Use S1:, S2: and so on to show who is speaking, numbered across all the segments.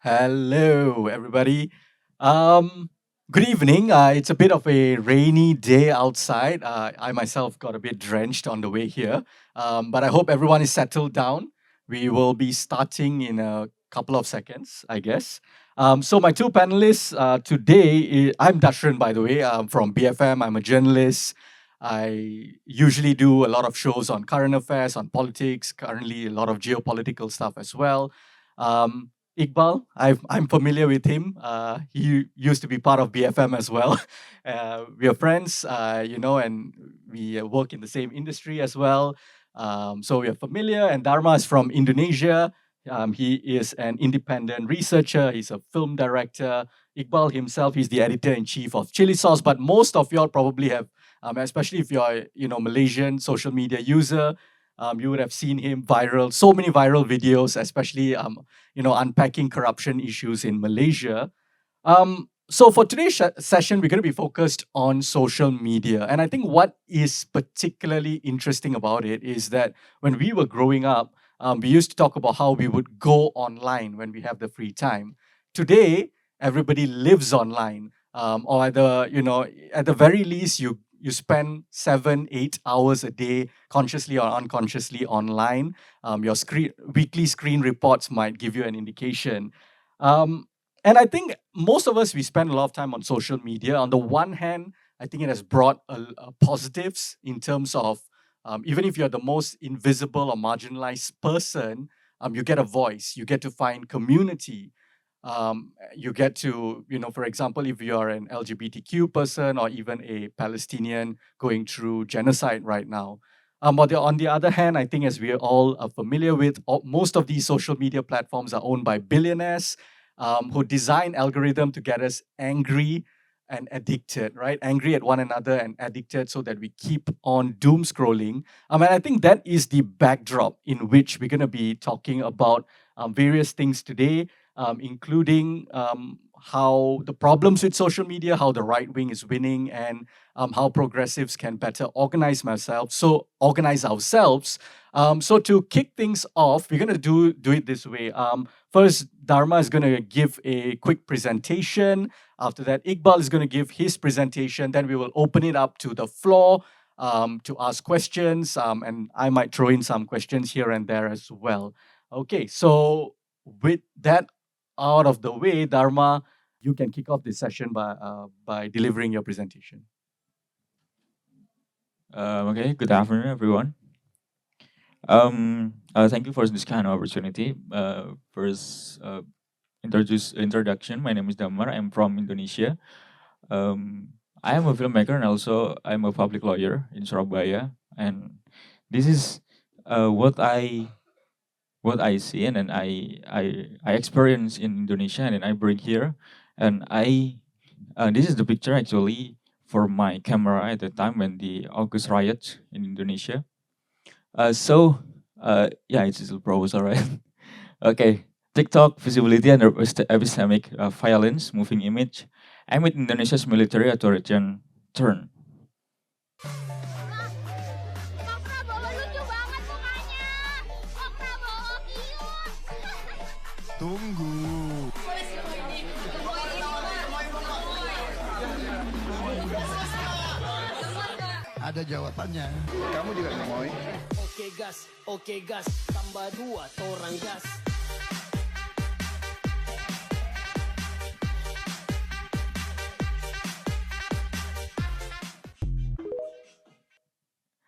S1: Hello, everybody. Um, Good evening. It's a bit of a rainy day outside. I myself got a bit drenched on the way here, but I hope everyone is settled down. We will be starting in a couple of seconds, I guess. So my two panelists today, I'm Dashran, by the way, from BFM. I'm a journalist. I usually do a lot of shows on current affairs, on politics, currently a lot of geopolitical stuff as well. Um, Iqbal, I'm familiar with him. He used to be part of BFM as well. We are friends, and we work in the same industry as well. So we are familiar. And Dharma is from Indonesia. He is an independent researcher. He's a film director. Iqbal himself, he's the editor in chief of CILISOS. But most of y'all probably have, especially if you're, Malaysian social media user, you would have seen him viral. So many viral videos, especially unpacking corruption issues in Malaysia. So for today's session, we're going to be focused on social media. And I think what is particularly interesting about it is that when we were growing up, we used to talk about how we would go online when we have the free time. Today, everybody lives online. Or either, at the very least, you spend 7, 8 hours a day, consciously or unconsciously, online. Your weekly screen reports might give you an indication. Um, and I think most of us, we spend a lot of time on social media. On the one hand, I think it has brought positives in terms of even if you're the most invisible or marginalized person, you get a voice, you get to find community. You get to, for example, if you're an LGBTQ person or even a Palestinian going through genocide right now. But on the other hand, I think as we are all familiar with, most of these social media platforms are owned by billionaires who design algorithm to get us angry and addicted, right? Angry at one another and addicted so that we keep on doom scrolling. And I think that is the backdrop in which we're going to be talking about various things today, including how the problems with social media, how the right wing is winning, and how progressives can better organize ourselves. So to kick things off, we're gonna do it this way. First, Dharma is gonna give a quick presentation. After that, Iqbal is gonna give his presentation. Then we will open it up to the floor to ask questions, and I might throw in some questions here and there as well. Okay, so with that out of the way, Dharma, you can kick off this session by delivering your presentation.
S2: Okay, good afternoon, everyone. Thank you for this kind of opportunity. First, introduction. My name is Dhamar. I'm from Indonesia. I am a filmmaker and also I'm a public lawyer in Surabaya. And this is what I see and then I experience in Indonesia and then I bring here. And this is the picture actually for my camera at the time when the August riots in Indonesia. Yeah, it's still proposal, right? Okay. TikTok visibility and epistemic violence, moving image, amid Indonesia's military authoritarian turn.
S3: Tunggu. Ada jawabannya. Kamu juga ngemoy.
S4: Oke gas, tambah 2 torang gas.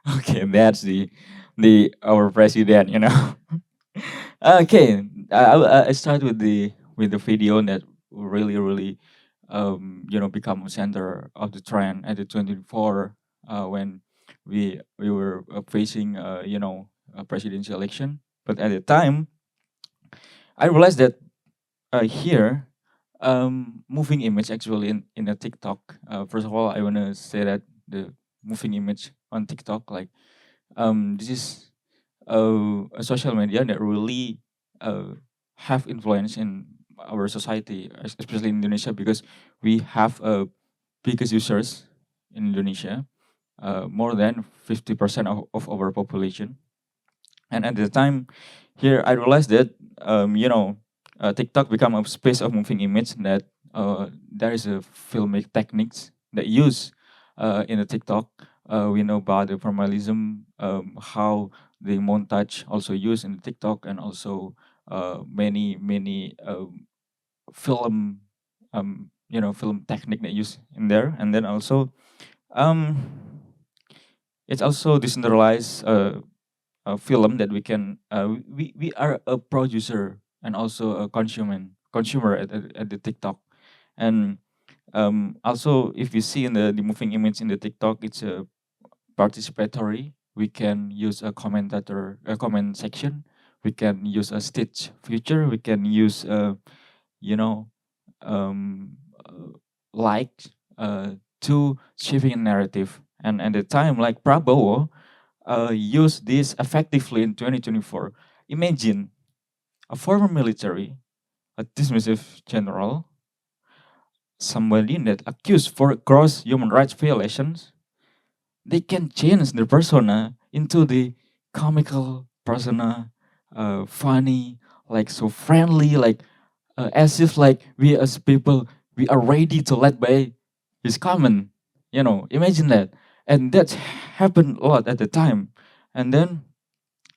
S2: Okay, that's the our president, you know. Okay, I start with the video that really become center of the trend at the 2024 when we were facing a presidential election. But at the time, I realized that here moving image actually in a TikTok. First of all, I want to say that the moving image on TikTok, like this is a social media that really have influence in our society, especially in Indonesia, because we have biggest users in Indonesia, more than 50% of our population. And at the time here, I realized that TikTok become a space of moving image that there is a filmic techniques that use in the TikTok. We know about the formalism, how the montage also used in the TikTok, and also many film film technique that used in there. And then also um, it's also decentralized film that we can we are a producer and also a consumer at the TikTok. And also if you see in the moving image in the TikTok, it's a participatory. We can use a comment section. We can use a stitch feature. We can use you know um, uh, like to shaping a narrative. And at the time, like Prabowo use this effectively in 2024. Imagine a former military, a dismissive general, somebody that accused for gross human rights violations, they can change their persona into the comical persona, funny, like so friendly, like as if like we as people we are ready to let by his comment. Imagine that, and that happened a lot at the time. And then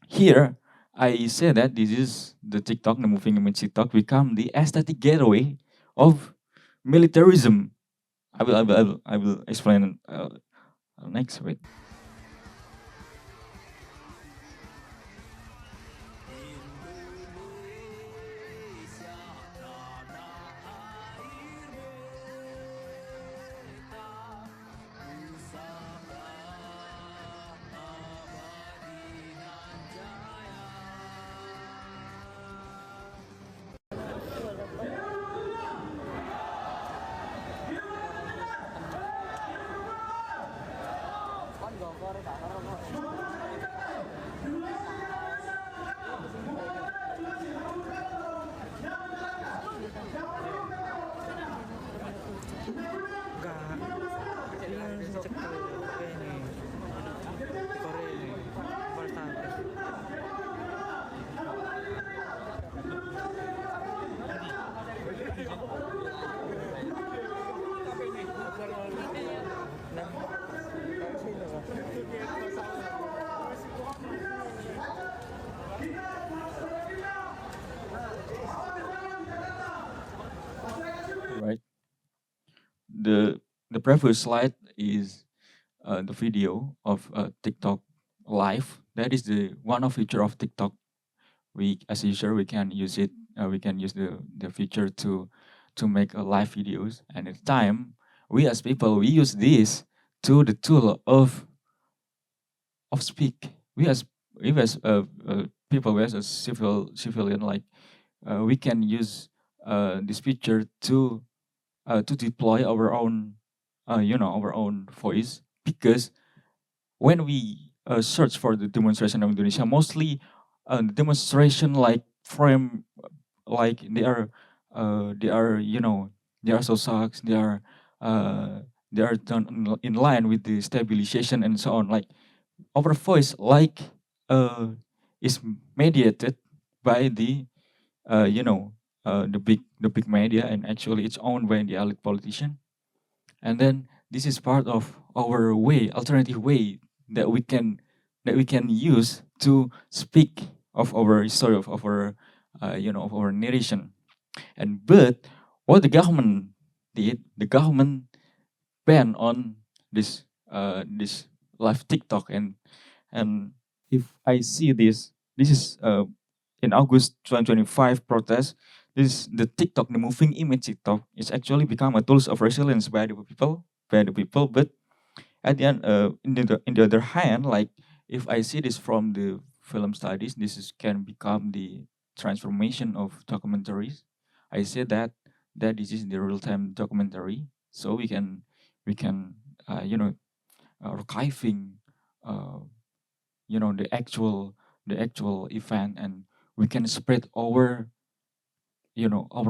S2: here, I say that this is the TikTok, the moving image TikTok, become the aesthetic gateway of militarism. I will explain next. Wait. Right. The previous slide is the video of TikTok live. That is the one of feature of TikTok. We as a user we can use it. We can use the feature to make live videos. And at the time, we as people we use this to the tool of speak. We as people, we as a civilian, like we can use this feature to deploy our own our own voice. Because when we search for the demonstration of Indonesia, mostly the demonstration like frame, like they are they are so sucks, they are done in line with the stabilization and so on. Like our voice like is mediated by the the big media, and actually it's owned by the elite politician. And then this is part of our alternative way that we can use to speak of our story, of our of our narration. And but what the government did, the government banned on this live TikTok. And if I see this is in August 2025 protest. This the TikTok, the moving image TikTok, is actually become a tools of resilience by the people. But at the end, in the other hand, like if I see this from the film studies, can become the transformation of documentaries. I say that this is the real time documentary, so we can archiving uh, the actual event, and we can spread our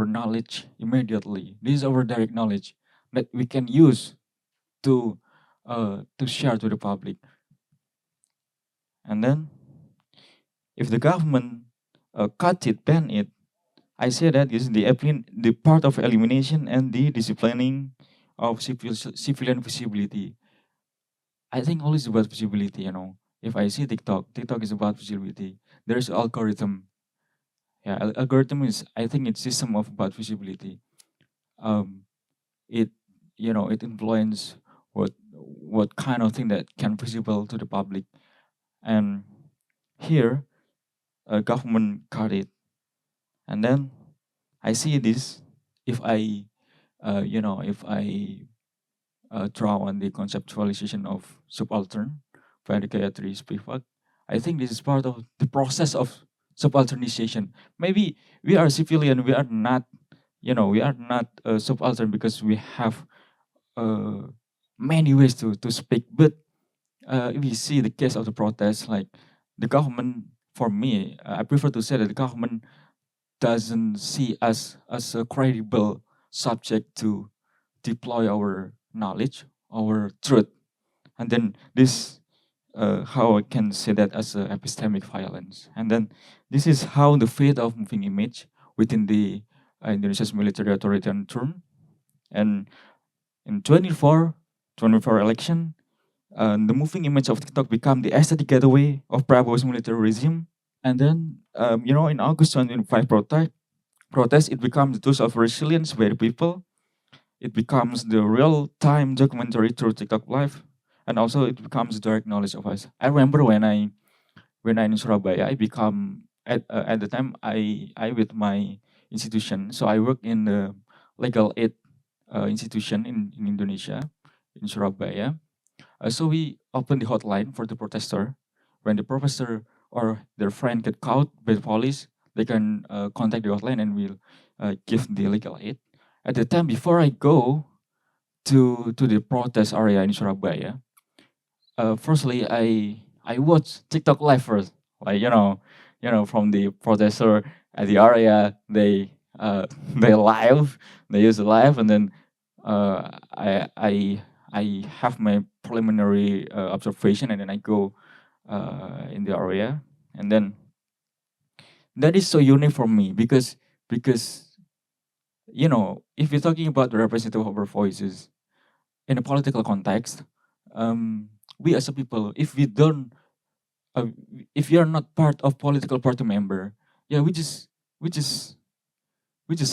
S2: knowledge immediately. This is our direct knowledge that we can use to share to the public. And then if the government cut it, ban it, I say that is the part of elimination and the disciplining of civilian visibility. I think all is about visibility. If I see TikTok, TikTok is about visibility. There's algorithm. Yeah, algorithm is, I think it's system of about visibility. Um, it it influence what kind of thing that can visible to the public. And here, government cut it, and then I see this. If I if I draw on the conceptualization of subaltern by the Gayatri Spivak, I think this is part of the process of subalternization. Maybe we are civilian, we are not, we are not subaltern because we have uh, many ways to speak. But if we see the case of the protest, like the government, for me, I prefer to say that the government doesn't see us as a credible subject to deploy our knowledge, our truth. And then this, how I can say that as epistemic violence. And then this is how the fate of moving image within the Indonesia's military authoritarian term. And in 24 election, the moving image of TikTok became the aesthetic getaway of Prabowo's military regime. And then, in August 2025 protest, it becomes the tools of resilience by the people. It becomes the real-time documentary through TikTok Live, and also it becomes direct knowledge of us. I remember when I in Surabaya, I become at the time I with my institution. So I work in the legal aid institution in Indonesia, in Surabaya. So we open the hotline for the protester. When the protester or their friend get caught by the police, they can contact the hotline and we'll give the legal aid. At the time before I go to the protest area in Surabaya, firstly I watch TikTok live first, like from the protester at the area they live, they use the live, and then uh, I I I have my preliminary observation, and then I go in the area, and then that is so unique for me because if you're talking about the representative of our voices in a political context, um, we as a people, if we don't, uh, if you're not part of political party member, yeah, we just we just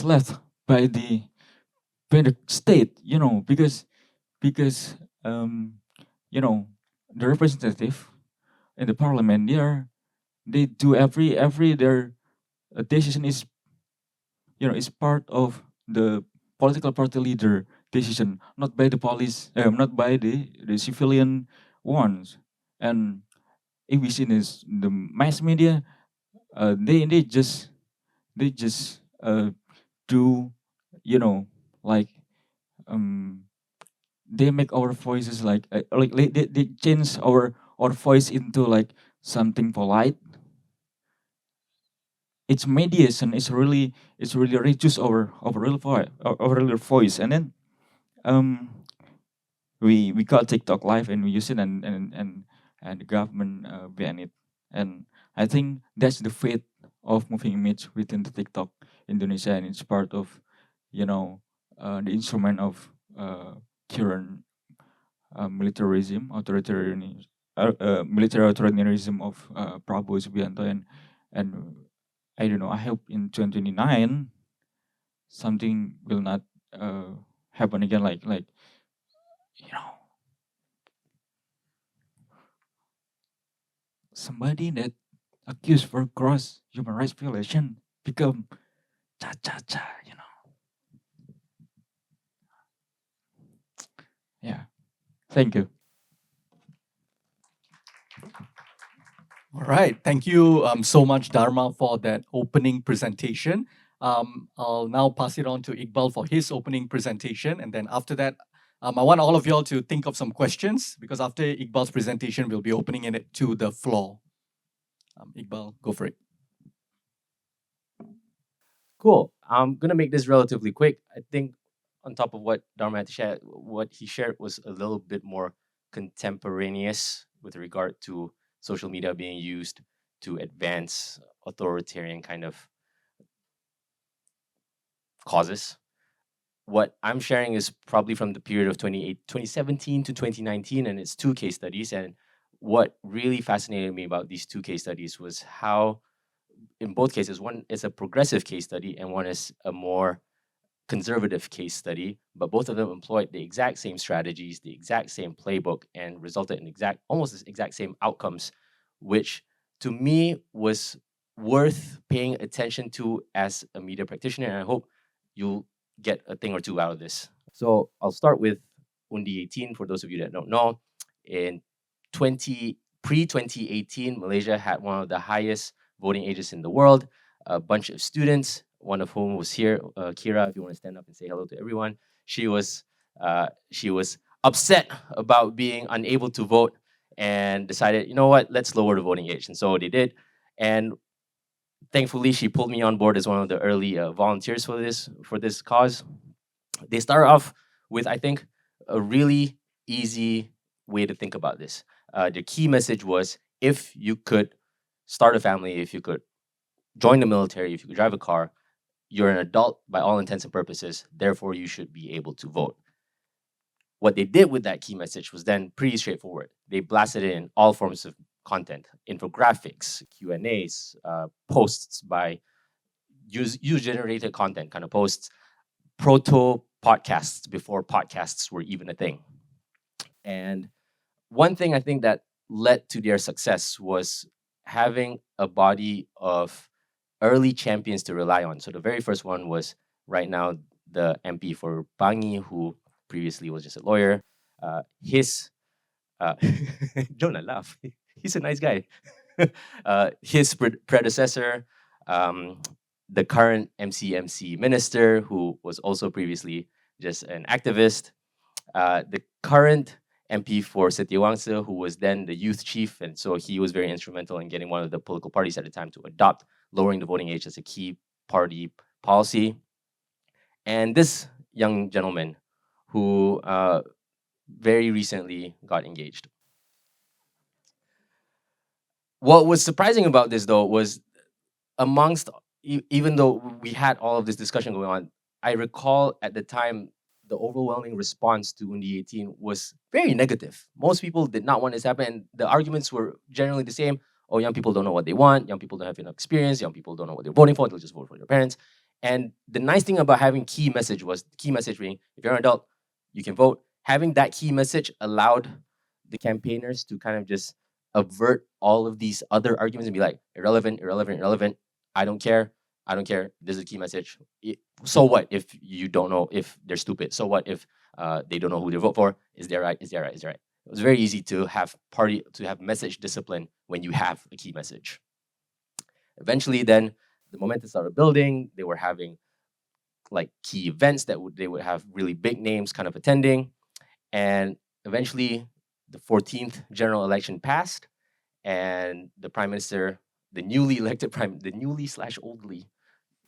S2: left by the state, because um, you know the representative in the parliament, they do every their decision is part of the political party leader decision, not by the police, not by the civilian ones. And if we see this, the mass media, they just do, you know, like um, they make our voices like they change our voice into like something polite. Its mediation is really reduce our real voice, our real voice, and then um we got TikTok live and we use it, and the government ban it. And I think that's the fate of moving image within the TikTok Indonesia, and it's part of the instrument of current militarism, military authoritarianism of Prabowo Subianto, and I don't know. I hope in 2029 something will not uh, happen again, like you know somebody that accused for gross human rights violation become cha cha cha. Yeah. Thank you.
S1: All right. Thank you so much, Dharma, for that opening presentation. I'll now pass it on to Iqbal for his opening presentation. And then after that, I want all of y'all to think of some questions because after Iqbal's presentation, we'll be opening it to the floor. Iqbal, go for it.
S5: Cool. I'm gonna make this relatively quick. I think on top of what Dharma had shared, what he shared was a little bit more contemporaneous with regard to social media being used to advance authoritarian kind of causes. What I'm sharing is probably from the period of 2017 to 2019, and it's 2 case studies. And what really fascinated me about these 2 case studies was how, in both cases, one is a progressive case study and one is a more conservative case study, but both of them employed the exact same strategies, the exact same playbook, and resulted in almost the exact same outcomes, which to me was worth paying attention to as a media practitioner. And I hope you'll get a thing or two out of this. So I'll start with Undi 18. For those of you that don't know, in 2018, Malaysia had one of the highest voting ages in the world. A bunch of students, one of whom was here, Kira. If you want to stand up and say hello to everyone, she was upset about being unable to vote and decided, you know what, let's lower the voting age. And so they did. And thankfully, she pulled me on board as one of the early volunteers for this cause. They started off with, I think, a really easy way to think about this. The key message was, if you could start a family, if you could join the military, if you could drive a car, you're an adult by all intents and purposes, therefore you should be able to vote. What they did with that key message was then pretty straightforward. They blasted it in all forms of content, infographics, Q&As, posts by user-generated content kind of posts, proto podcasts before podcasts were even a thing. And one thing I think that led to their success was having a body of early champions to rely on. So the very first one was right now the MP for Bangi, who previously was just a lawyer. His Jonah laugh. He's a nice guy. His predecessor, the current MCMC minister, who was also previously just an activist, the current MP for Setiawangsa, who was then the youth chief, and so he was very instrumental in getting one of the political parties at the time to adopt lowering the voting age as a key party policy. And this young gentleman who very recently got engaged. What was surprising about this, though, was amongst, even though we had all of this discussion going on, I recall at the time the overwhelming response to Undi 18 was very negative. Most people did not want this to happen, and the arguments were generally the same. Oh, young people don't know what they want, young people don't have enough experience, young people don't know what they're voting for, they'll just vote for their parents. And the nice thing about having key message being, if you're an adult, you can vote. Having that key message allowed the campaigners to kind of just avert all of these other arguments and be like, irrelevant, irrelevant, irrelevant. I don't care. I don't care. This is a key message. So what if you don't know if they're stupid? So what if they don't know who they vote for? Is that right? Is that right? Is that right? It was very easy to have message discipline when you have a key message. Eventually, then the momentum started building. They were having like key events that they would have really big names kind of attending, and eventually the 14th general election passed, and the prime minister, the newly slash oldly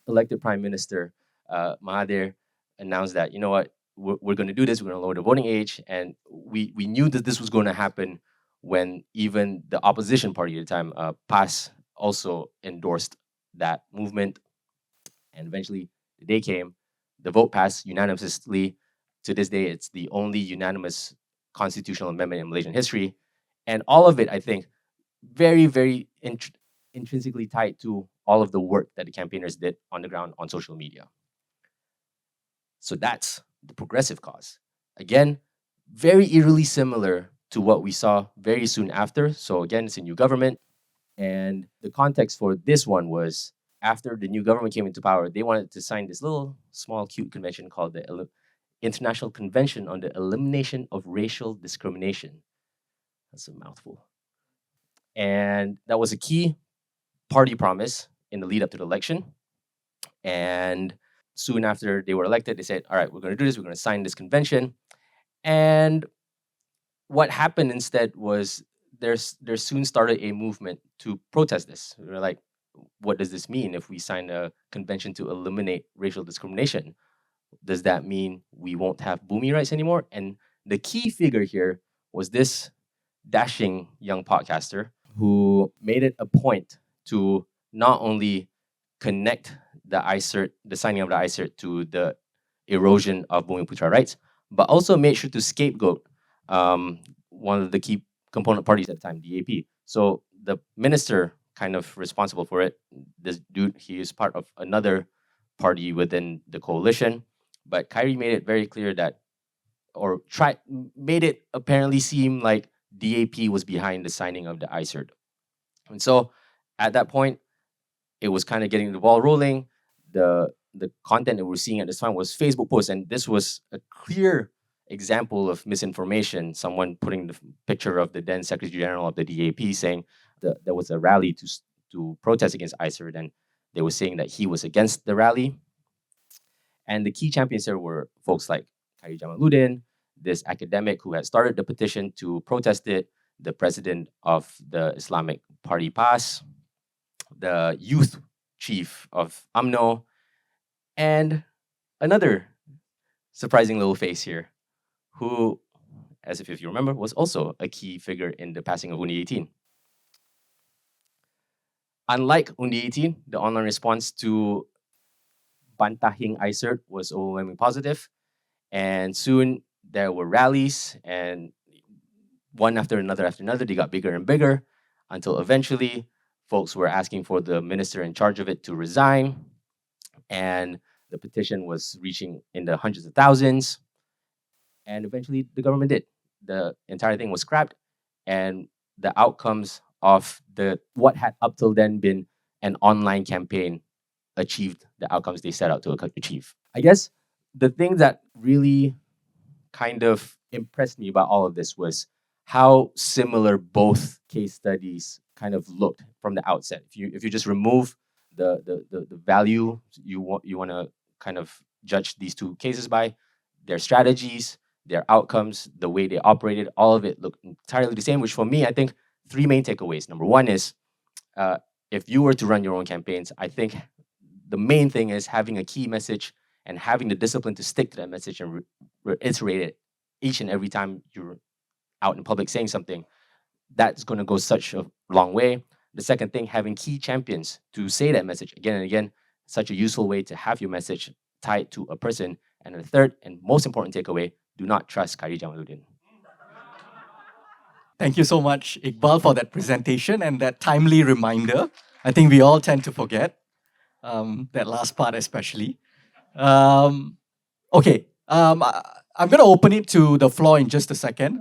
S5: elected prime minister, Mahathir, announced that, you know what, we're going to do this. We're going to lower the voting age, and we knew that this was going to happen when even the opposition party at the time, PAS, also endorsed that movement. And eventually, the day came, the vote passed unanimously. To this day, it's the only unanimous constitutional amendment in Malaysian history. And all of it, I think, very, very intrinsically tied to all of the work that the campaigners did on the ground on social media. So that's the progressive cause. Again, very eerily similar to what we saw very soon after. So again, it's a new government. And the context for this one was, after the new government came into power, they wanted to sign this little, small, cute convention called the International Convention on the Elimination of Racial Discrimination. That's a mouthful. And that was a key party promise in the lead up to the election. And soon after they were elected, they said, all right, we're going to do this. We're going to sign this convention. And what happened instead was there soon started a movement to protest this. We were like, what does this mean if we sign a convention to eliminate racial discrimination? Does that mean we won't have boomy rights anymore? And the key figure here was this dashing young podcaster who made it a point to not only connect the ICERT, the signing of the ICERT to the erosion of Bumiputra rights, but also made sure to scapegoat one of the key component parties at the time, DAP. So the minister kind of responsible for it, this dude, he is part of another party within the coalition, but Kyrie made it very clear that, or made it apparently seem like DAP was behind the signing of the ICERT. And so at that point, it was kind of getting the ball rolling. The content that we're seeing at this time was Facebook posts, and this was a clear example of misinformation. Someone putting the picture of the then Secretary General of the DAP saying that there was a rally to protest against ICERT, and they were saying that he was against the rally. And the key champions there were folks like Khairi Jamaluddin, this academic who had started the petition to protest it, the president of the Islamic Party PAS, the youth chief of UMNO, and another surprising little face here, who, as if you remember, was also a key figure in the passing of Undi 18. Unlike Undi 18, the online response to Bantahing ICERT was overwhelmingly positive, and soon there were rallies, and one after another, they got bigger and bigger, until eventually folks were asking for the minister in charge of it to resign, and the petition was reaching in the hundreds of thousands, and eventually the government did. The entire thing was scrapped, and the outcomes of what had up till then been an online campaign achieved the outcomes they set out to achieve. I guess the thing that really kind of impressed me about all of this was how similar both case studies kind of looked from the outset. If you just remove the value you want to kind of judge these two cases by, their strategies, their outcomes, the way they operated, all of it looked entirely the same. Which for me, I think three main takeaways. Number one is, if you were to run your own campaigns, I think the main thing is having a key message and having the discipline to stick to that message and reiterate it each and every time you're out in public saying something. That's going to go such a long way. The second thing, having key champions to say that message again and again, such a useful way to have your message tied to a person. And the third and most important takeaway, do not trust Khairi Jamaluddin.
S1: Thank you so much, Iqbal, for that presentation and that timely reminder. I think we all tend to forget that last part, especially. Okay, I'm going to open it to the floor in just a second.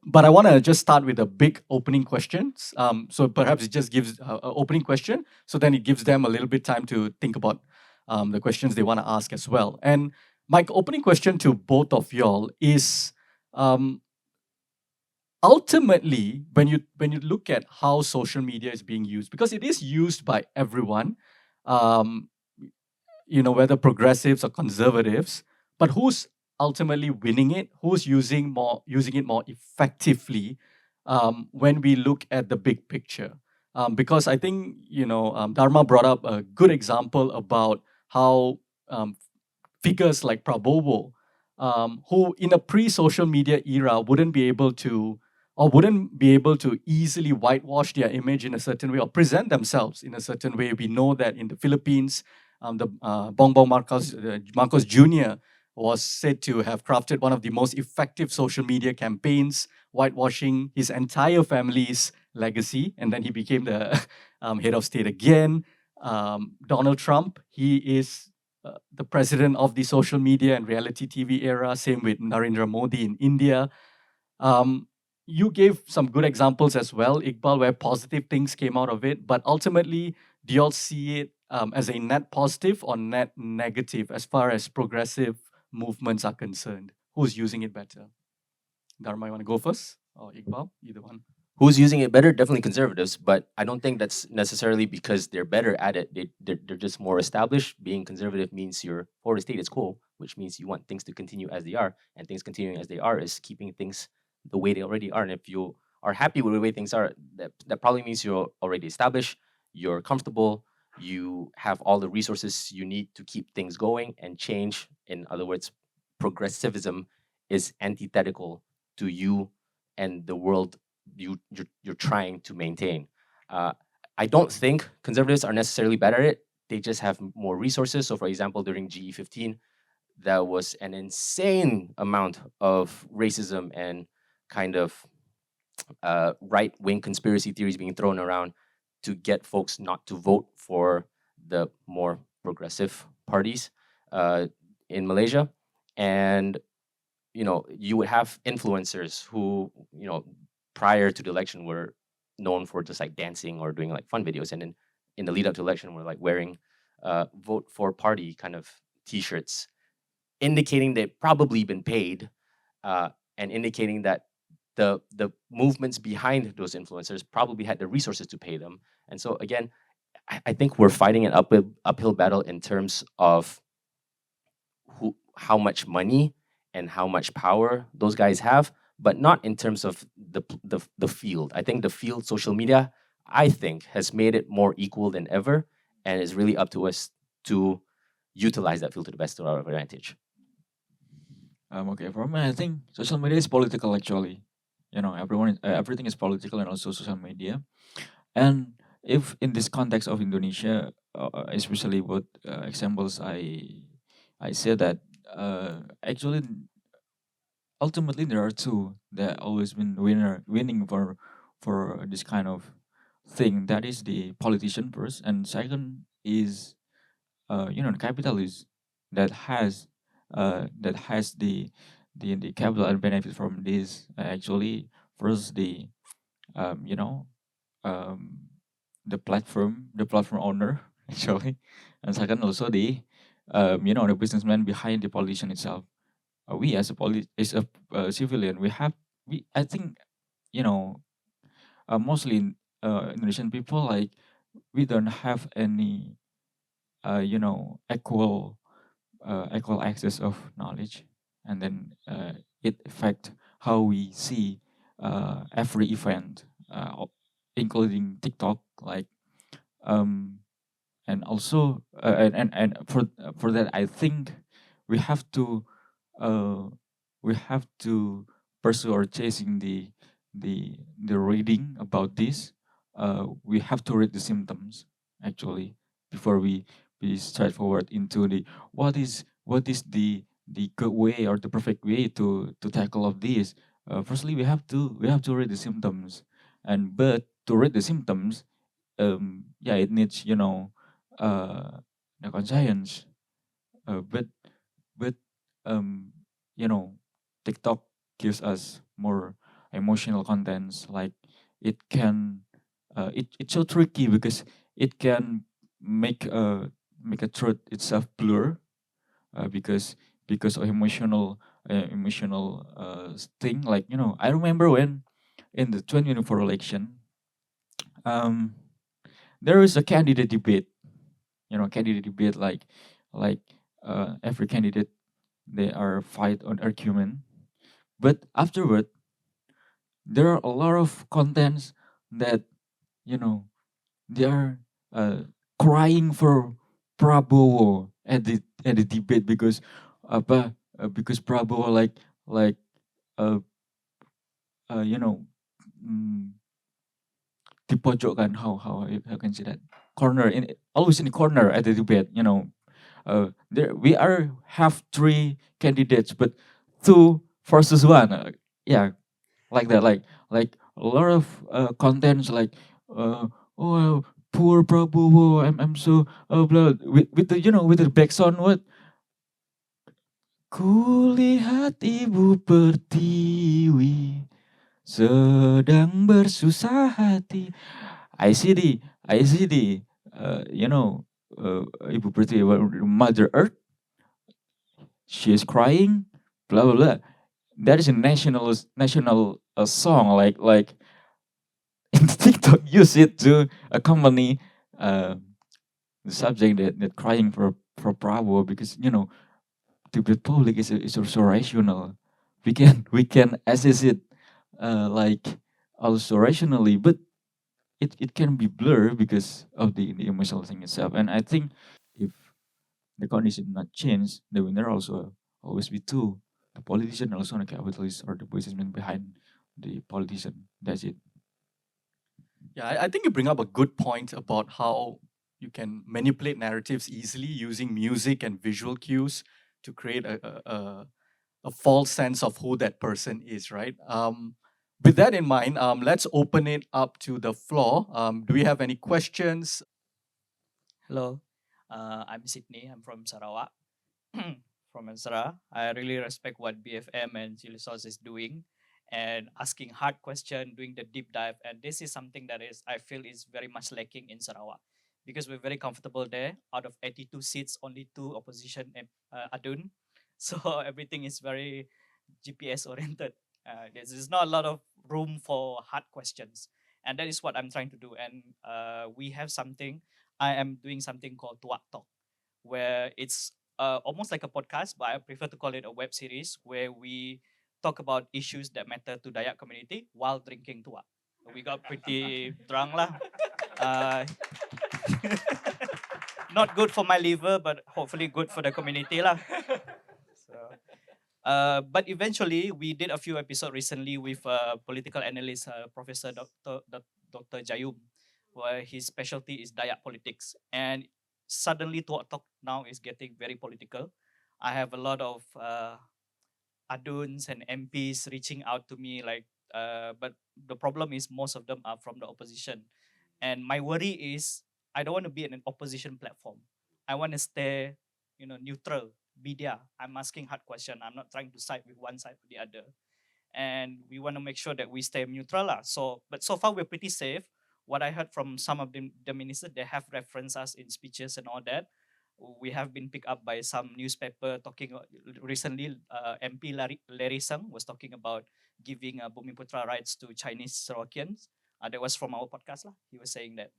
S1: But I want to just start with the big opening questions. So perhaps it just gives an opening question, so then it gives them a little bit time to think about the questions they want to ask as well. And my opening question to both of y'all is, ultimately, when you look at how social media is being used, because it is used by everyone, whether progressives or conservatives, but who's ultimately winning it? Who's using it more effectively when we look at the big picture? Because I think Dharma brought up a good example about how figures like Prabowo, who in a pre-social media era wouldn't be able to easily whitewash their image in a certain way or present themselves in a certain way. We know that in the Philippines, the Bongbong Marcos Jr. was said to have crafted one of the most effective social media campaigns, whitewashing his entire family's legacy, and then he became the head of state again. Donald Trump, he is the president of the social media and reality TV era. Same with Narendra Modi in India. You gave some good examples as well, Iqbal, where positive things came out of it. But ultimately, do you all see it as a net positive or net negative as far as progressive movements are concerned? Who's using it better? Dharma, you want to go first? Or Iqbal? Either one.
S5: Who's using it better? Definitely conservatives, but I don't think that's necessarily because they're better at it. They're just more established. Being conservative means you're for the status quo, which means you want things to continue as they are, and things continuing as they are is keeping things the way they already are. And if you are happy with the way things are, that probably means you're already established, you're comfortable, you have all the resources you need to keep things going and change. In other words, progressivism is antithetical to you and the world you're trying to maintain. I don't think conservatives are necessarily better at it. they just have more resources. So, for example, during GE15, there was an insane amount of racism and kind of right wing conspiracy theories being thrown around to get folks not to vote for the more progressive parties uh, in Malaysia. And you would have influencers who, prior to the election were known for just like dancing or doing like fun videos. And then in the lead up to election, were like wearing vote for party kind of t-shirts, indicating they've probably been paid, uh, and indicating that the movements behind those influencers probably had the resources to pay them. And so again, I think we're fighting an uphill battle in terms of how much money and how much power those guys have, but not in terms of the field. I think the field, social media, I think has made it more equal than ever, and it's really up to us to utilize that field to the best of our advantage.
S2: Okay, for me, I think social media is political actually. Everything is political and also social media. And if in this context of Indonesia, especially what examples I said that actually ultimately there are two that always been winning for this kind of thing. That is the politician first, and second is the capitalist that has the capital and benefit from this. Actually, first um, you know um, the platform owner actually, and second also the businessman behind the politician itself. We as a civilian, we I think you know mostly Indonesian people, like, we don't have any equal access of knowledge, and then it affect how we see every event, including TikTok, like, um, and also and for that I think we have to uh, we have to pursue or chasing the reading about this. We have to read the symptoms actually before we straight forward into the what is the good way or the perfect way to tackle of this. Firstly, we have to read the symptoms, and but to read the symptoms, yeah, it needs uh the conscience, but but um you know TikTok gives us more emotional contents, like it can it's so tricky because it can make a truth itself blur, because of emotional thing, like, I remember when in the 2024 election, um there is a candidate debate, like every candidate, they are fight on argument, but afterward there are a lot of contents that, you know they are crying for Prabowo at the debate, because because Prabowo, like uh, uh you know mm, dipojokkan, how can I say that, corner, always in the corner at the debate, there we have three candidates, but two versus one, yeah, like that, like a lot of contents, like, oh, poor Prabowo, I'm so, blah, with the background, what, kulihat ibu pertiwi sedang bersusah hati. I see the I see the Ibu Pertiwi, Mother Earth, she is crying, blah blah blah. That is a national song, like in TikTok use it to accompany uh, the subject that crying for Bravo, because the public is also rational. We can assess it, like, also rationally, but it can be blurred because of the emotional thing itself. And I think if the condition not change, the winner also always be two: the politician, also the capitalist, or the businessman behind the politician. That's it.
S1: Yeah, I think you bring up a good point about how you can manipulate narratives easily using music and visual cues to create a false sense of who that person is, right? With that in mind, let's open it up to the floor. Do we have any questions?
S6: Hello, I'm Sydney. I'm from Sarawak, from Ansara. I really respect what BFM and CILISOS is doing and asking hard question, doing the deep dive. And this is something that is I feel is very much lacking in Sarawak because we're very comfortable there. Out of 82 seats, only 2 opposition adun. So everything is very GPS oriented. There's not a lot of room for hard questions. And that is what I'm trying to do. And we have something, I am doing something called Tuak Talk, where it's almost like a podcast, but I prefer to call it a web series where we talk about issues that matter to Dayak community while drinking tuak. We got pretty drunk lah. Uh, not good for my liver, but hopefully good for the community lah. So, but eventually, we did a few episodes recently with political analyst Professor Dr. Jayum, where his specialty is Dayak politics. And suddenly, Talk now is getting very political. I have a lot of aduns and MPs reaching out to me, but the problem is most of them are from the opposition. And my worry is I don't want to be in an opposition platform. I want to stay, neutral, media. I'm asking hard question. I'm not trying to side with one side or the other. And we want to make sure that we stay neutral. But so far we're pretty safe. What I heard from some of the ministers, they have referenced us in speeches and all that. We have been picked up by some newspaper talking recently. MP Larry Sung was talking about giving Bumiputra rights to Chinese Sarawakians. That was from our podcast lah. He was saying that.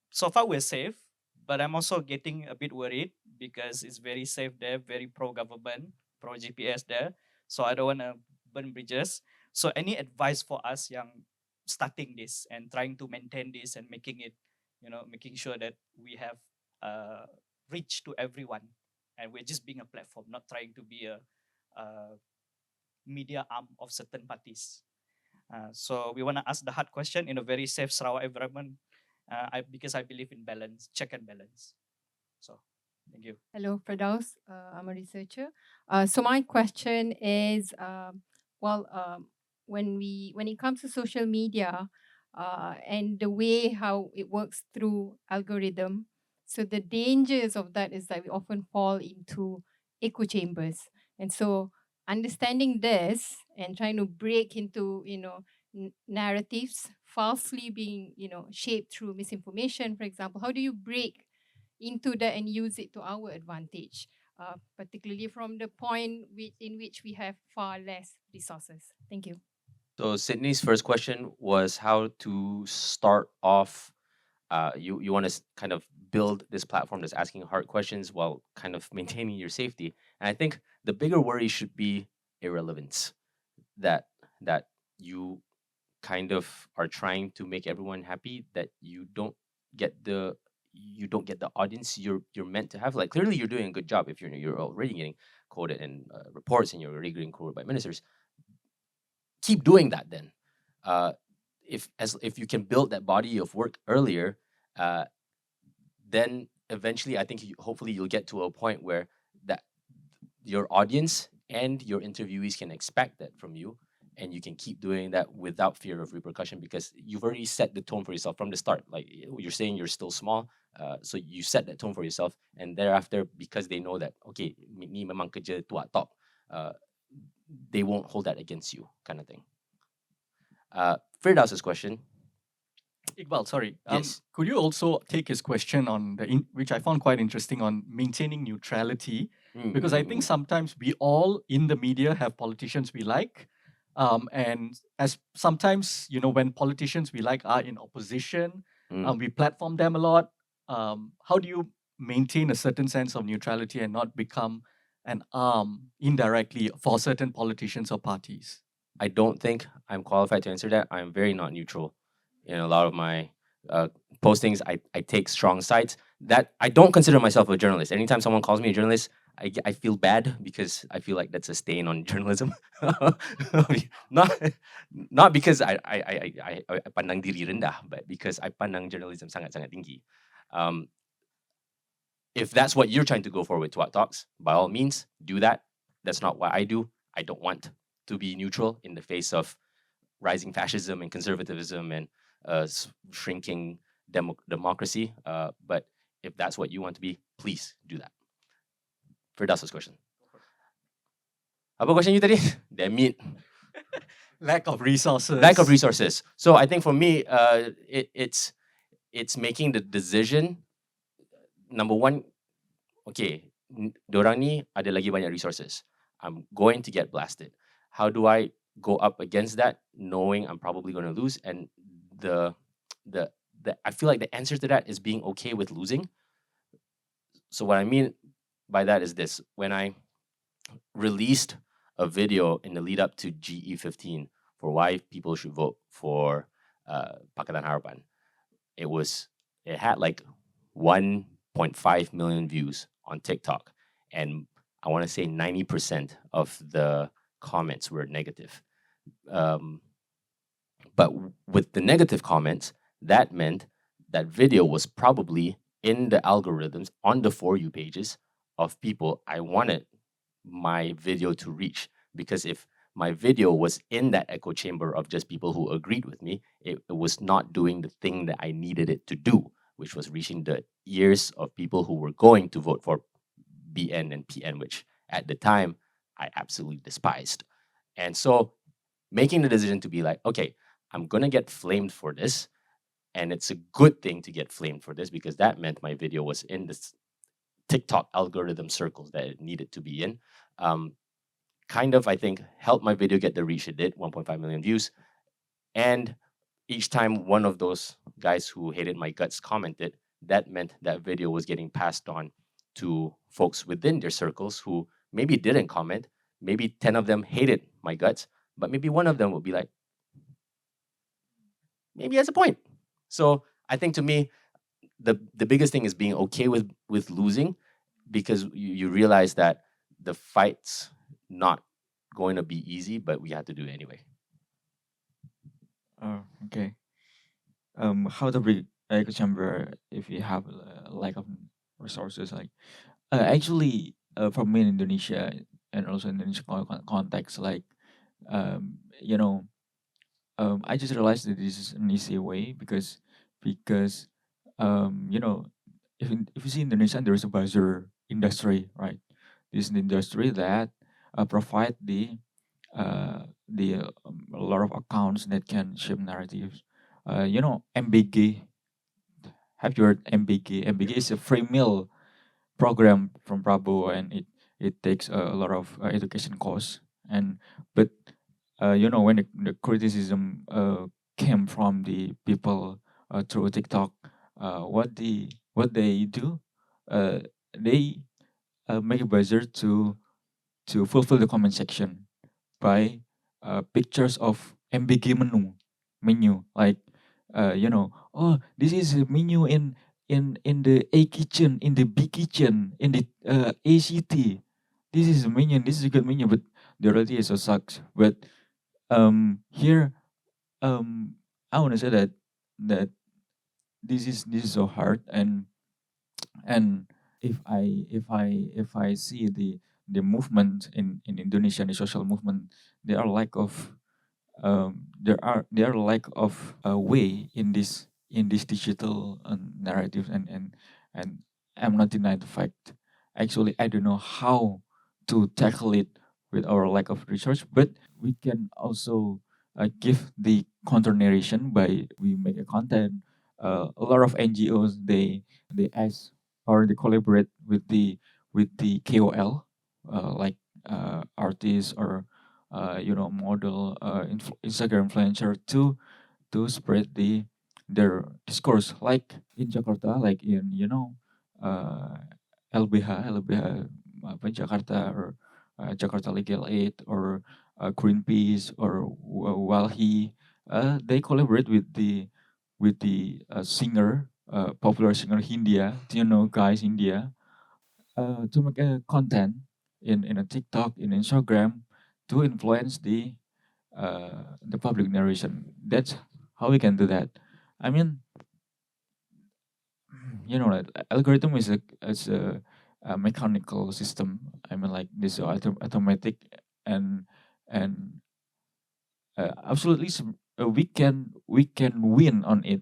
S6: So far we're safe, but I'm also getting a bit worried because it's very safe there, very pro-government, pro-GPS there. So I don't want to burn bridges. So any advice for us yang starting this and trying to maintain this and making it, making sure that we have reach to everyone, and we're just being a platform, not trying to be a media arm of certain parties. So we want to ask the hard question in a very safe Sarawak environment, because I believe in balance, check and balance. So thank you.
S7: Hello, Firdaus. I'm a researcher. So my question is, when it comes to social media and the way how it works through algorithm, so the dangers of that is that we often fall into echo chambers. And so understanding this and trying to break into, narratives falsely being, shaped through misinformation, for example, how do you break into that and use it to our advantage, particularly from the point in which we have far less resources? Thank you.
S5: So Sydney's first question was how to start off. You want to kind of build this platform that's asking hard questions while kind of maintaining your safety. And I think the bigger worry should be irrelevance. That you kind of are trying to make everyone happy, that you don't get the audience you're meant to have. Like clearly you're doing a good job if you're already getting quoted in reports and you're already getting quoted by ministers. Keep doing that then. If you can build that body of work earlier, then eventually I think hopefully you'll get to a point where that your audience and your interviewees can expect that from you, and you can keep doing that without fear of repercussion because you've already set the tone for yourself from the start. Like you're saying, you're still small, so you set that tone for yourself, and thereafter, because they know that okay, ni memang kerja tuak talk, they won't hold that against you, kind of thing. Firdaus's question.
S1: Iqbal, sorry.
S5: Yes.
S1: Could you also take his question on which I found quite interesting, on maintaining neutrality? Because I think sometimes we all in the media have politicians we like, and as sometimes when politicians we like are in opposition, we platform them a lot. How do you maintain a certain sense of neutrality and not become an arm indirectly for certain politicians or parties?
S5: I don't think I'm qualified to answer that. I'm very not neutral. In a lot of my postings, I take strong sides. That I don't consider myself a journalist. Anytime someone calls me a journalist, I feel bad because I feel like that's a stain on journalism. not not because I pandang diri rendah, but because I pandang journalism sangat-sangat tinggi. Um, if that's what you're trying to go for with Twat Talks, by all means, do that. That's not what I do. I don't want to be neutral in the face of rising fascism and conservatism and shrinking democracy. But if that's what you want to be, please do that. Firdausa's question. Apa question you tadi? Damn it.
S1: Lack of resources.
S5: Lack of resources. So I think for me, it's making the decision. Number one, okay, dorang ni ada lagi banyak resources. I'm going to get blasted. How do I go up against that, knowing I'm probably going to lose? And the I feel like the answer to that is being okay with losing. So what I mean by that is this: when I released a video in the lead up to GE15 for why people should vote for Pakatan Harapan, it had like 1.5 million views on TikTok, and I want to say 90% of the comments were negative. But with the negative comments, that meant that video was probably in the algorithms on the For You pages of people I wanted my video to reach. Because if my video was in that echo chamber of just people who agreed with me, it was not doing the thing that I needed it to do, which was reaching the ears of people who were going to vote for BN and PN, which at the time I absolutely despised. And so making the decision to be like, okay, I'm going to get flamed for this. And it's a good thing to get flamed for this because that meant my video was in this TikTok algorithm circles that it needed to be in. Kind of, I think, helped my video get the reach it did, 1.5 million views. And each time one of those guys who hated my guts commented, that meant that video was getting passed on to folks within their circles who maybe didn't comment. Maybe 10 of them hated my guts, but maybe one of them would be like, maybe he has a point. So I think to me, the biggest thing is being okay with losing, because you realize that the fight's not going to be easy, but we have to do it anyway.
S2: Oh, okay. How to bring echo chamber if you have a lack of resources? Like, actually, for me in Indonesia and also in Indonesian context, like, you know, I just realized that this is an easy way because you know, if you see Indonesia, there is a buzzer industry, right? This is an industry that provide a lot of accounts that can shape narratives. You know, MBG. Have you heard MBG? MBG is a free meal program from Prabowo, and it takes a lot of education costs. And but you know, when the criticism came from the people through TikTok, what they do, they make a buzzer to fulfill the comment section by pictures of MBG menu, like you know, oh, this is a menu in the A kitchen, in the B kitchen, in the ACT. This is a menu, this is a good menu, but the reality is so sucks. But here I want to say that this is so hard, and if I see the movement in Indonesia, the social movement, there are lack of there are lack of a way in this digital narrative, and I'm not denying the fact. Actually, I don't know how to tackle it with our lack of research, but we can also give the counter narration by we make a content. A lot of NGOs, they ask or they collaborate with the KOL, like artists or you know, model, Instagram influencer to spread their discourse, like in Jakarta, like in, you know, uh, LBH apa, Jakarta, or Jakarta Legal Aid, or Greenpeace, or Walhi. They collaborate with the singer, popular singer Hindia. Do you know, guys, India? to make a content in a TikTok, in Instagram, to influence the public narration. That's how we can do that. I mean, like, algorithm is a mechanical system. I mean, like, this automatic, and and absolutely, we can win on it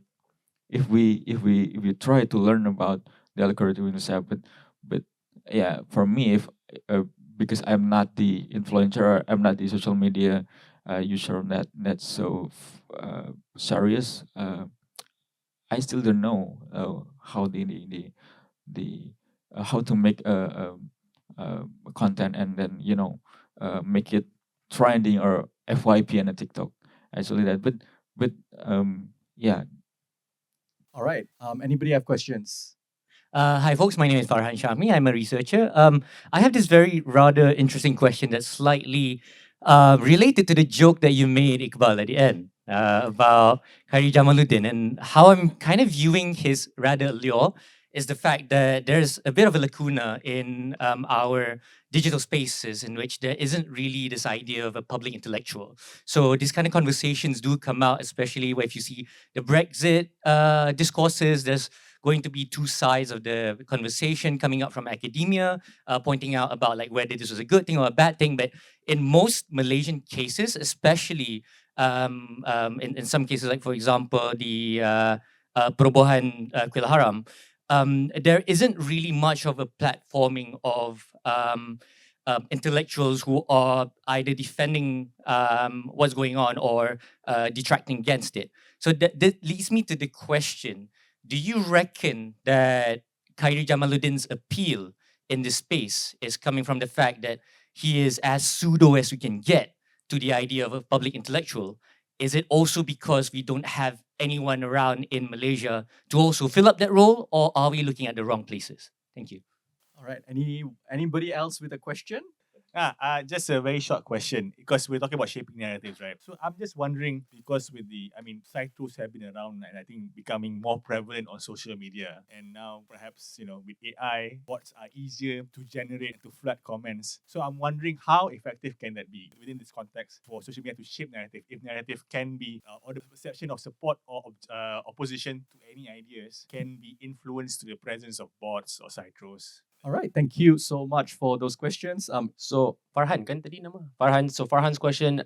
S2: if we try to learn about the algorithm itself. But yeah, for me, if uh, because I'm not the influencer, or I'm not the social media user that's so serious. I still don't know how the how to make a content, and then make it trending or FYP on a TikTok. Actually, that, but yeah.
S1: All right. Anybody have questions?
S4: Hi, folks. My name is Farhan Shami. I'm a researcher. I have this very rather interesting question that's slightly related to the joke that you made, Iqbal, at the end about Khairi Jamaluddin. And how I'm kind of viewing his rather allure is the fact that there's a bit of a lacuna in our digital spaces in which there isn't really this idea of a public intellectual. So these kind of conversations do come out, especially where if you see the Brexit discourses, there's going to be two sides of the conversation coming up from academia, pointing out about like whether this was a good thing or a bad thing. But in most Malaysian cases, especially in some cases, like for example, the Perubahan Kuil Haram, there isn't really much of a platforming of intellectuals who are either defending what's going on or detracting against it. So that leads me to the question: do you reckon that Khairi Jamaluddin's appeal in this space is coming from the fact that he is as pseudo as we can get to the idea of a public intellectual? Is it also because we don't have anyone around in Malaysia to also fill up that role, or are we looking at the wrong places? Thank you.
S1: All right. Anybody else with a question?
S8: Just a very short question because we're talking about shaping narratives, right? So I'm just wondering because with side tools have been around and I think becoming more prevalent on social media, and now perhaps with AI, bots are easier to generate and to flood comments. So I'm wondering how effective can that be within this context for social media to shape narrative? If narrative can be or the perception of support or opposition to any ideas can be influenced to the presence of bots or side tools.
S1: All right. Thank you so much for those questions.
S5: So Farhan kan tadi nama? Farhan. So Farhan's question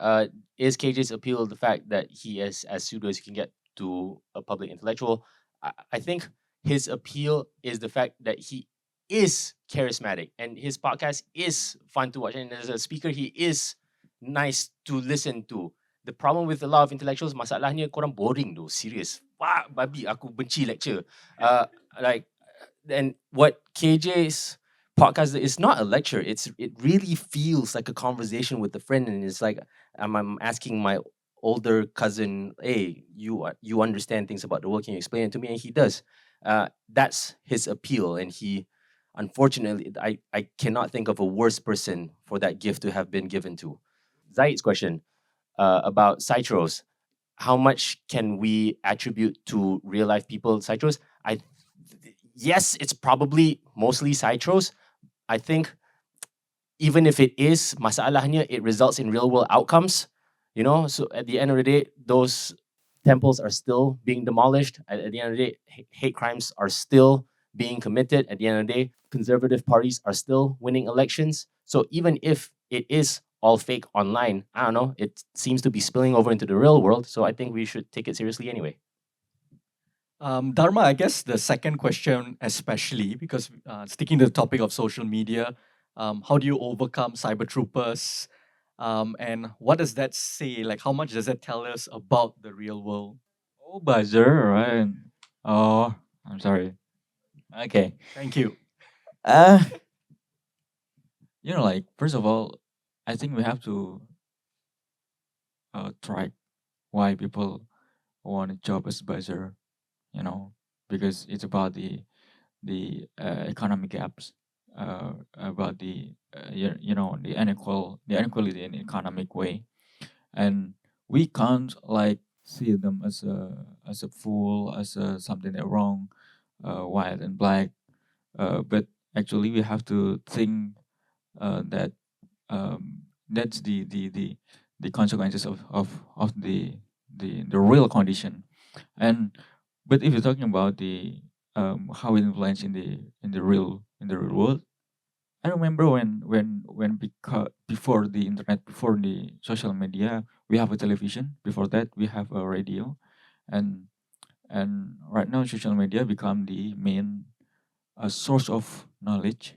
S5: is KJ's appeal the fact that he is as pseudo as you can get to a public intellectual. I think his appeal is the fact that he is charismatic and his podcast is fun to watch, and as a speaker he is nice to listen to. The problem with a lot of intellectuals, masalahnya korang boring tu, serious. Fuck, babi, aku benci lecture. Like, and what KJ's podcast is not a lecture. It really feels like a conversation with a friend, and it's like I'm asking my older cousin, "Hey, you understand things about the world? Can you explain it to me?" And he does. That's his appeal, and he, unfortunately, I cannot think of a worse person for that gift to have been given to. Zaid's question about Citros. How much can we attribute to real life people Citros? Yes, it's probably mostly Citros. I think even if it is masalahnya, it results in real world outcomes. So at the end of the day, those temples are still being demolished. At the end of the day, hate crimes are still being committed. At the end of the day, conservative parties are still winning elections. So even if it is all fake online, I don't know, it seems to be spilling over into the real world. So I think we should take it seriously anyway.
S1: Dharma, I guess the second question, especially because sticking to the topic of social media, how do you overcome cyber troopers? And what does that say? Like, how much does that tell us about the real world?
S2: Oh, buzzer, right? Oh, I'm sorry. Okay.
S1: Thank you.
S2: Uh, like, first of all, I think we have to track why people want a job as buzzer, because it's about the economic gaps, about the inequality in economic way, and we can't like see them as a fool, as something that wrong, white and black, but actually we have to think that that's the consequences of the real condition. And but if you're talking about the how it influence in the real world, I remember when because before the internet, before the social media, we have a television. Before that, we have a radio, and right now social media become the main source of knowledge.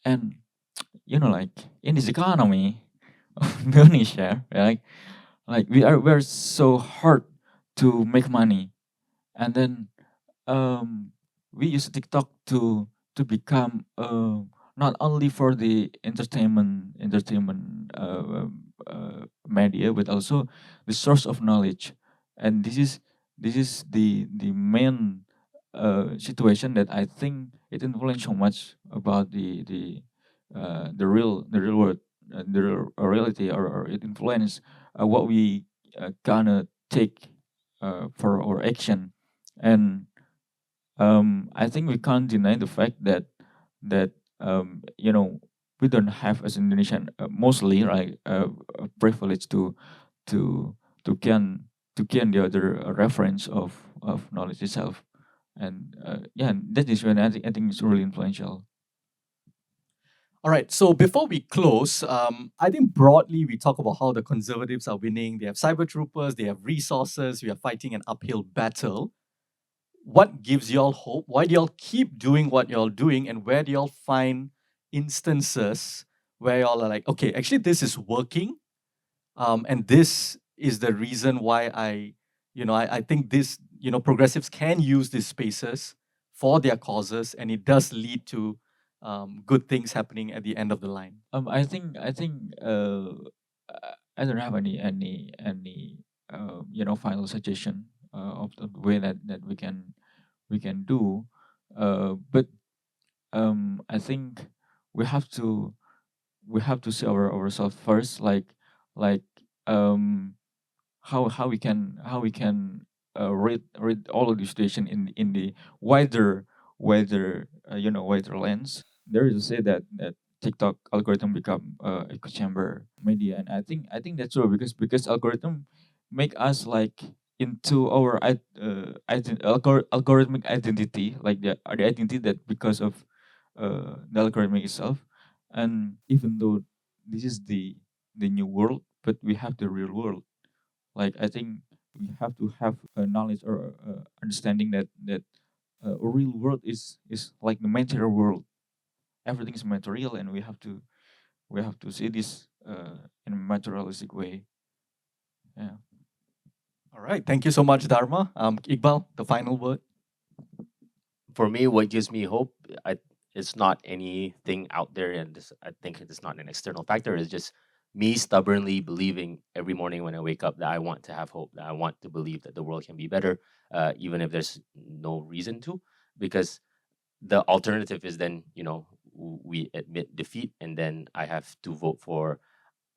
S2: And like in this economy of Indonesia, right? Like we're so hard to make money, and then um, we use TikTok to become not only for the entertainment media, but also the source of knowledge. And this is the main situation that I think it influenced so much about the real world, the real reality, or it influence what we gonna take for our action. And I think we can't deny the fact that we don't have as Indonesian mostly, right, a privilege to to gain to gain the other reference of knowledge itself. And yeah, that is when I think it's really influential.
S1: All right. So before we close, I think broadly we talk about how the conservatives are winning. They have cyber troopers, they have resources. We are fighting an uphill battle. What gives y'all hope? Why do y'all keep doing what y'all doing? And where do y'all find instances where y'all are like, okay, actually this is working, and this is the reason why I think this, progressives can use these spaces for their causes, and it does lead to good things happening at the end of the line.
S2: I don't have any final suggestion of the way that we can do, but I think we have to see ourselves first, like um how we can read all of the situation in the wider wider lens. There is a say that TikTok algorithm become echo chamber media, and I think that's true, because algorithm make us like into our algorithmic identity, like the identity that because of the algorithm itself. And even though this is the new world, but we have the real world. Like I think we have to have a knowledge or understanding that a real world is like the material world. Everything is material, and we have to see this in a materialistic way. Yeah.
S1: All right. Thank you so much, Dharma. Iqbal, the final word.
S5: For me, what gives me hope, it's not anything out there, and I think it's not an external factor. It's just me stubbornly believing every morning when I wake up that I want to have hope, that I want to believe that the world can be better, even if there's no reason to, because the alternative is then we admit defeat, and then I have to vote for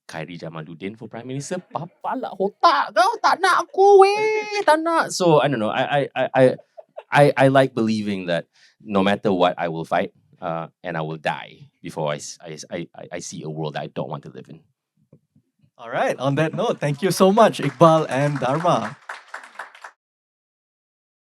S5: Khairi Jamaluddin for prime minister. Papa lah otak kau tak nak aku weh, tak nak. So I don't know. I like believing that no matter what, I will fight, and I will die before I see a world that I don't want to live in.
S1: All right. On that note, thank you so much, Iqbal and Dharma.